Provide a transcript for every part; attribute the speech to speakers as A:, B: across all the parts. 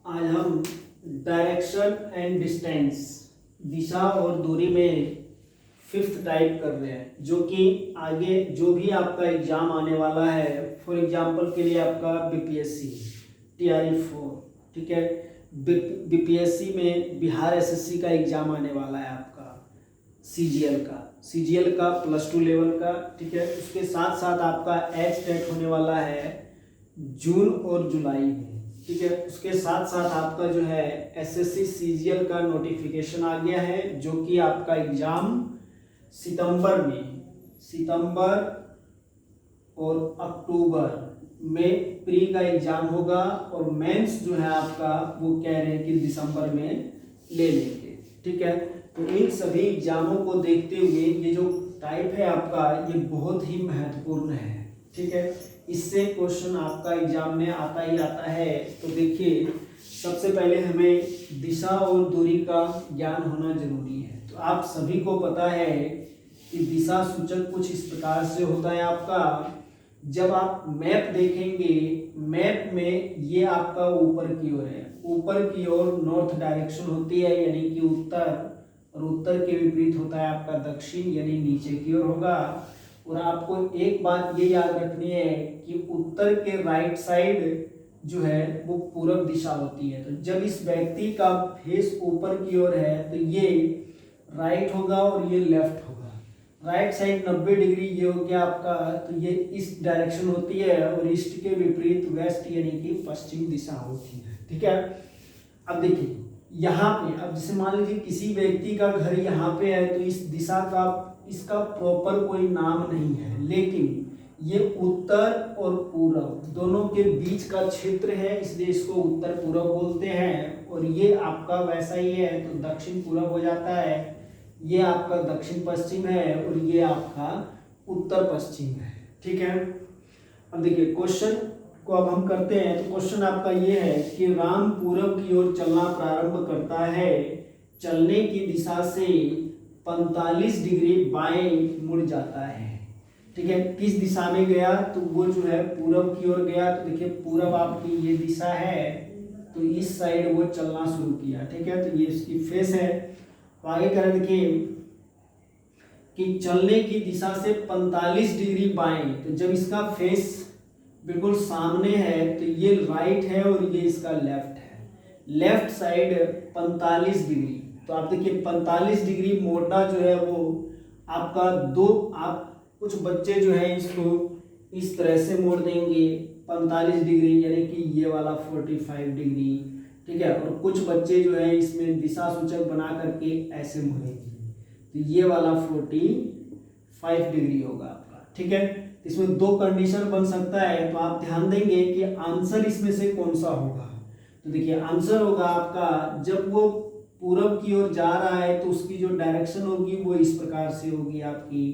A: आज हम direction and distance, दिशा और दूरी में फिफ्थ टाइप कर रहे हैं, जो कि आगे जो भी आपका एग्जाम आने वाला है, फॉर एग्जांपल के लिए आपका बीपीएससी टीआरई 4, ठीक है, बीपीएससी में बिहार एसएससी का एग्जाम आने वाला है आपका, सीजीएल का +2 लेवल का, ठीक है। उसके साथ साथ आपका एच टेट होने वाला है जून और जुलाई में, ठीक है। उसके साथ साथ आपका जो है एसएससी सीजीएल का नोटिफिकेशन आ गया है, जो कि आपका एग्जाम सितंबर और अक्टूबर में प्री का एग्जाम होगा, और मेंस जो है आपका वो कह रहे हैं कि दिसंबर में ले लेंगे, ठीक है। तो इन सभी एग्जामों को देखते हुए ये जो टाइप है आपका, ये बहुत ही महत्वपूर्ण है, ठीक है। इससे क्वेश्चन आपका एग्जाम में आता ही आता है। तो देखिए, सबसे पहले हमें दिशा और दूरी का ज्ञान होना जरूरी है। तो आप सभी को पता है कि दिशा सूचक कुछ इस प्रकार से होता है आपका। जब आप मैप देखेंगे, मैप में ये आपका ऊपर की ओर है, ऊपर की ओर नॉर्थ डायरेक्शन होती है, यानी कि उत्तर, और उत्तर के विपरीत होता है आपका दक्षिण, यानी नीचे की ओर होगा। और आपको एक बात ये याद रखनी है कि उत्तर के राइट साइड जो है वो पूर्व दिशा होती है। तो जब इस व्यक्ति का फेस ऊपर की ओर है तो ये राइट होगा और ये लेफ्ट होगा। राइट साइड 90 डिग्री ये हो गया आपका, तो ये इस डायरेक्शन होती है, और ईस्ट के विपरीत वेस्ट यानी कि पश्चिम दिशा होती है, ठीक है। अब देखिए यहाँ पे, अब जैसे मान लीजिए किसी व्यक्ति का घर यहाँ पे है, तो इस दिशा का इसका प्रॉपर कोई नाम नहीं है, लेकिन ये उत्तर और पूरब दोनों के बीच का क्षेत्र है, इसलिए इसको उत्तर पूरब बोलते हैं। और ये आपका वैसा ही है, तो दक्षिण पूरब हो जाता है, ये आपका दक्षिण पश्चिम है, और ये आपका उत्तर पश्चिम है, ठीक है। अब देखिए क्वेश्चन को अब हम करते हैं। तो क्वेश्चन आपका ये है कि राम पूरब की ओर चलना प्रारंभ करता है, चलने की दिशा से 45 डिग्री बाएं मुड़ जाता है, ठीक है। किस दिशा में गया? तो वो जो है पूरब की ओर गया। तो देखिए पूरब आपकी ये दिशा है, तो इस साइड वो चलना शुरू किया, ठीक है। तो ये इसकी फेस है। तो आगे करें, देखिए कि चलने की दिशा से 45 डिग्री बाएं। तो जब इसका फेस बिल्कुल सामने है तो ये राइट है और ये इसका लेफ्ट है, लेफ्ट साइड 45 डिग्री। तो आप देखिए 45 डिग्री मोड़ना जो है वो आपका आप कुछ बच्चे जो है इसको इस तरह से मोड़ देंगे 45 डिग्री, यानी कि ये वाला 45 डिग्री, ठीक है। और कुछ बच्चे जो है इसमें दिशा सूचक बना करके ऐसे मोड़ेंगे, तो ये वाला 45 डिग्री होगा आपका, ठीक है। इसमें दो कंडीशन बन सकता है, तो आप ध्यान देंगे कि आंसर इसमें से कौन सा होगा। तो देखिए आंसर होगा आपका, जब वो पूरब की ओर जा रहा है तो उसकी जो डायरेक्शन होगी वो इस प्रकार से होगी आपकी,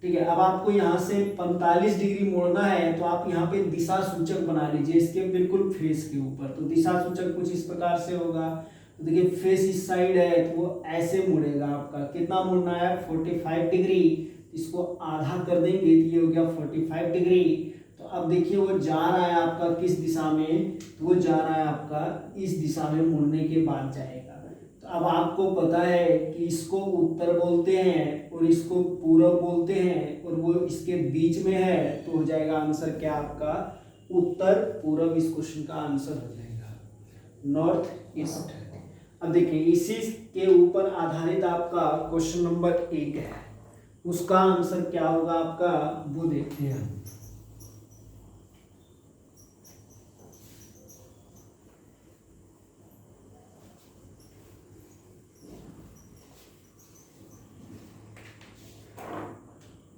A: ठीक है। अब आपको यहाँ से 45 डिग्री मोड़ना है, तो आप यहाँ पे दिशा सूचक बना लीजिए इसके बिल्कुल फेस के ऊपर। तो दिशा सूचक कुछ इस प्रकार से होगा। तो देखिए फेस इस साइड है, तो वो ऐसे मुड़ेगा आपका। कितना मुड़ना है? 45 डिग्री। इसको आधा कर देंगे तो ये हो गया 45 डिग्री। तो अब देखिए वो जा रहा है आपका किस दिशा में? तो वो जा रहा है आपका इस दिशा में, मुड़ने के बाद जाएगा। तो अब आपको पता है कि इसको उत्तर बोलते हैं और इसको पूरब बोलते हैं, और वो इसके बीच में है, तो हो जाएगा आंसर क्या आपका? उत्तर पूरब इस क्वेश्चन का आंसर हो जाएगा, नॉर्थ ईस्ट। अब देखिए इसी के ऊपर आधारित आपका क्वेश्चन नंबर 1 है, उसका आंसर क्या होगा आपका वो देखते हैं।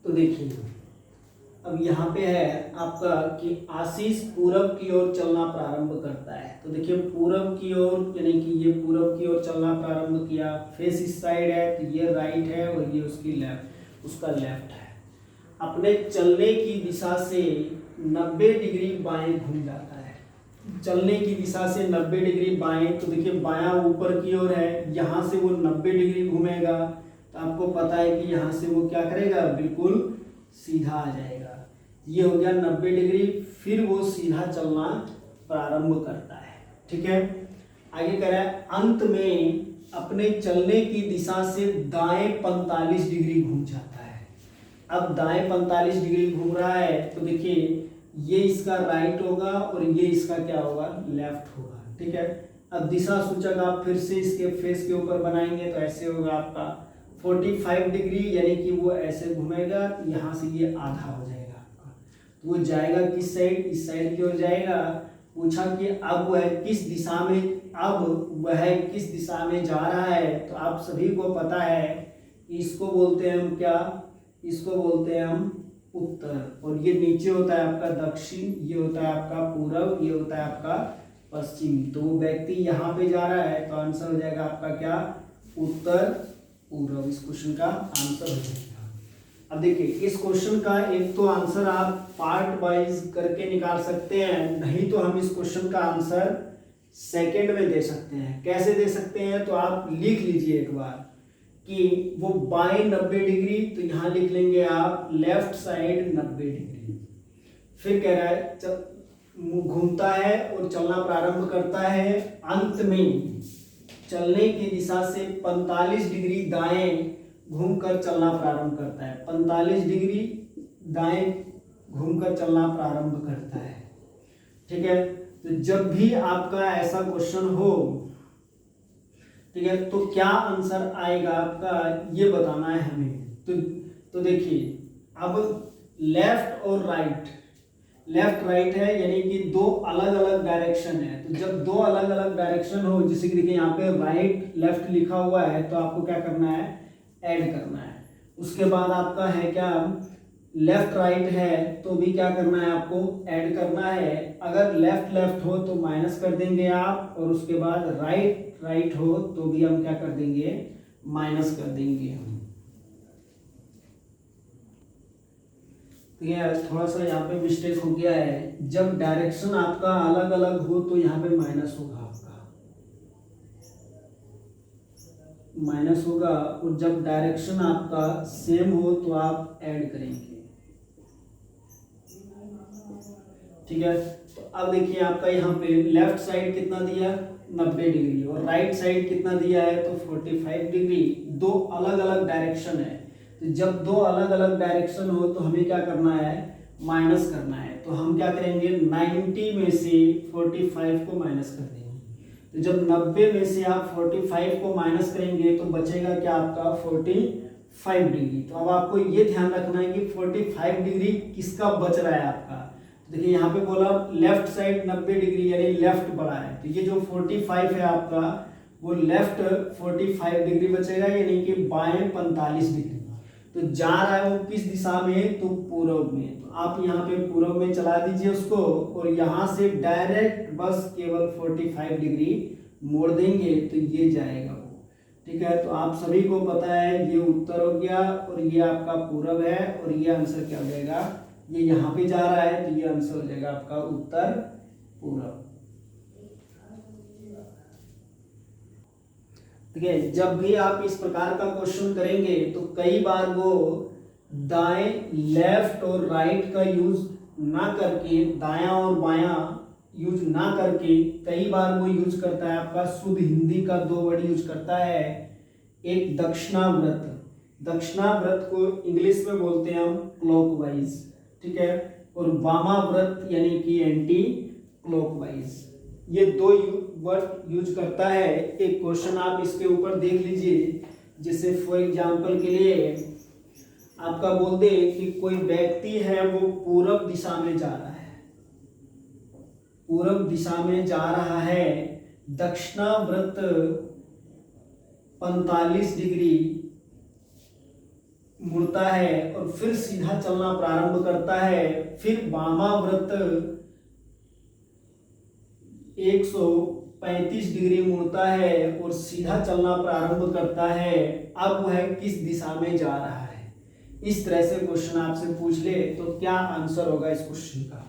A: तो देखिए अब यहाँ पे है आपका कि आशीष पूरब की ओर चलना प्रारंभ करता है। तो देखिए पूरब की ओर, यानी कि ये पूरब की ओर चलना प्रारंभ किया, फेस इस साइड है, तो ये राइट है और ये उसका लेफ्ट है। अपने चलने की दिशा से 90 डिग्री बाएं घूम जाता है। चलने की दिशा से 90 डिग्री बाएं, तो देखिए बायां ऊपर की ओर है, यहाँ से वो 90 डिग्री घूमेगा। तो आपको पता है कि यहाँ से वो क्या करेगा? बिल्कुल सीधा आ जाएगा। ये हो गया 90 डिग्री। फिर वो सीधा चलना प्रारंभ करता है, ठीक है। आगे कह रहा है अंत में अपने चलने की दिशा से दाएं 45 डिग्री घूम जाता है। अब दाएं 45 डिग्री घूम रहा है तो देखिए ये इसका राइट होगा और ये इसका क्या होगा, लेफ्ट होगा। ठीक है, अब दिशा सूचक आप फिर से इसके फेस के ऊपर बनाएंगे तो ऐसे होगा आपका 45 डिग्री, यानी कि वो ऐसे घूमेगा, यहाँ से ये आधा हो जाएगा आपका। तो वो जाएगा किस साइड, इस साइड की ओर जाएगा। पूछा कि अब वह किस दिशा में, अब वह किस दिशा में जा रहा है, तो आप सभी को पता है इसको बोलते हैं हम क्या, इसको बोलते हैं हम उत्तर। और ये नीचे होता है आपका दक्षिण, ये होता है आपका पूर्व, ये होता है आपका पश्चिम। तो वो व्यक्ति यहाँ पे जा रहा है तो आंसर हो जाएगा आपका क्या, उत्तर पूर्व। इस क्वेश्चन का आंसर हो जाएगा। अब देखिए इस क्वेश्चन का एक तो आंसर आप पार्ट वाइज करके निकाल सकते हैं, नहीं तो हम इस क्वेश्चन का आंसर सेकंड में दे सकते हैं। कैसे दे सकते हैं, तो आप लिख लीजिए एक बार कि वो बाएं 90 डिग्री, तो यहाँ लिख लेंगे आप लेफ्ट साइड 90 डिग्री। फिर कह रहा है घूमता है और चलना प्रारंभ करता है, अंत में चलने की दिशा से 45 डिग्री दाएं घूमकर चलना प्रारंभ करता है। 45 डिग्री दाएं घूमकर चलना प्रारंभ करता है। ठीक है, तो जब भी आपका ऐसा क्वेश्चन हो, ठीक है, तो क्या आंसर आएगा आपका ये बताना है हमें। तो देखिए अब लेफ्ट और राइट, लेफ्ट राइट है यानी कि दो अलग अलग डायरेक्शन है। तो जब दो अलग अलग डायरेक्शन हो, जैसे कि देखिए यहाँ पे राइट लेफ्ट लिखा हुआ है, तो आपको क्या करना है, ऐड करना है। उसके बाद आपका है क्या, लेफ्ट राइट है तो भी क्या करना है, आपको ऐड करना है। अगर लेफ्ट लेफ्ट हो तो माइनस कर देंगे आप, और उसके बाद राइट राइट हो तो भी हम क्या कर देंगे, माइनस कर देंगे हम। तो ये थोड़ा सा यहाँ पे मिस्टेक हो गया है, जब डायरेक्शन आपका अलग अलग हो तो यहाँ पे माइनस होगा, आपका माइनस होगा, और जब डायरेक्शन आपका सेम हो तो आप ऐड करेंगे। ठीक है, तो अब देखिए आपका यहाँ पे लेफ्ट साइड कितना दिया, 90 डिग्री, और राइट साइड कितना दिया है, तो 45 डिग्री। दो अलग अलग डायरेक्शन है, तो जब दो अलग अलग डायरेक्शन हो तो हमें क्या करना है, माइनस करना है। तो हम क्या करेंगे, 90 में से 45 को माइनस कर देंगे। तो जब 90 में से आप 45 को माइनस करेंगे तो बचेगा क्या आपका, 45 डिग्री। तो अब आपको ये ध्यान रखना है कि 45 डिग्री किसका बच रहा है आपका। देखिए यहाँ पे बोला लेफ्ट साइड 90 डिग्री यानी लेफ्ट बड़ा है, तो ये जो 45 है आपका वो लेफ्ट 45 डिग्री बचेगा, यानी कि बाएं 45 डिग्री। तो जा रहा है वो किस दिशा में, तो पूर्व में। तो आप यहाँ पे पूर्व में चला दीजिए उसको, और यहाँ से डायरेक्ट बस केवल 45 डिग्री मोड़ देंगे तो ये जाएगा वो। ठीक है, तो आप सभी को पता है ये उत्तर हो गया और ये आपका पूर्व है, और ये आंसर क्या हो जाएगा, ये यहाँ पे जा रहा है तो ये आंसर हो जाएगा आपका उत्तर पूर्व। ठीक है, जब भी आप इस प्रकार का क्वेश्चन करेंगे तो कई बार वो दाएं लेफ्ट और राइट का यूज ना करके, दायां और बायां यूज ना करके, कई बार वो यूज करता है आपका शुद्ध हिंदी का दो वर्ड यूज करता है। एक दक्षिणाव्रत, दक्षिणाव्रत को इंग्लिश में बोलते हैं हम क्लॉकवाइज। ठीक है, और वामाव्रत यानी कि एंटी क्लॉकवाइज। ये दो वर्ड यूज करता है। एक क्वेश्चन आप इसके ऊपर देख लीजिए, जैसे फॉर एग्जांपल के लिए आपका बोल दे कि कोई व्यक्ति है वो पूर्व दिशा में जा रहा है, पूर्व दिशा में जा रहा है, दक्षिणाव्रत 45 डिग्री मुड़ता है और फिर सीधा चलना प्रारंभ करता है, फिर वामाव्रत 135 डिग्री मुड़ता है और सीधा चलना प्रारंभ करता है। अब वह किस दिशा में जा रहा है। इस तरह से क्वेश्चन आपसे पूछ ले तो क्या आंसर होगा इस क्वेश्चन का,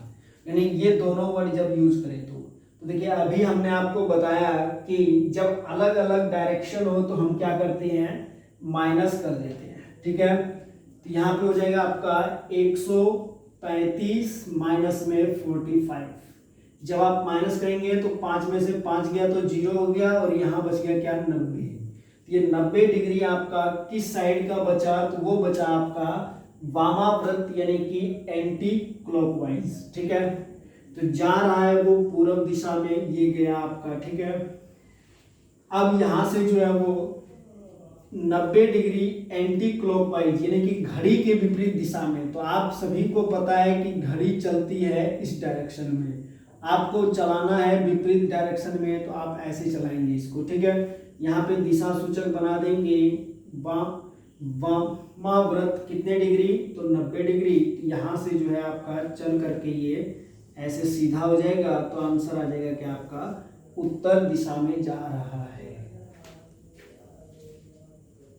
A: यानी ये दोनों वर्ड जब यूज करें तो देखिए अभी हमने आपको बताया कि जब अलग अलग डायरेक्शन हो तो हम क्या करते हैं, माइनस कर देते हैं। ठीक है, तो यहाँ पे हो जाएगा आपका 135 माइनस में 45, जब आप माइनस करेंगे तो 5 में से 5 गया तो 0 हो गया और यहाँ बच गया क्या 90। ये 90 डिग्री आपका किस साइड का बचा, तो वो बचा आपका वामाव्रत यानी कि एंटी क्लॉकवाइज। ठीक है, तो जा रहा है वो पूर्व दिशा में, ये गया आपका। ठीक है, अब यहां से जो है वो 90 डिग्री एंटी क्लॉकवाइज यानी कि घड़ी के विपरीत दिशा में। तो आप सभी को पता है कि घड़ी चलती है इस डायरेक्शन में, आपको चलाना है विपरीत डायरेक्शन में, तो आप ऐसे चलाएंगे इसको। ठीक है, यहाँ पे दिशा सूचक बना देंगे वामाव्रत कितने डिग्री, तो 90 डिग्री। यहाँ से जो है आपका चल करके ये ऐसे सीधा हो जाएगा, तो आंसर आ जाएगा कि आपका उत्तर दिशा में जा रहा है।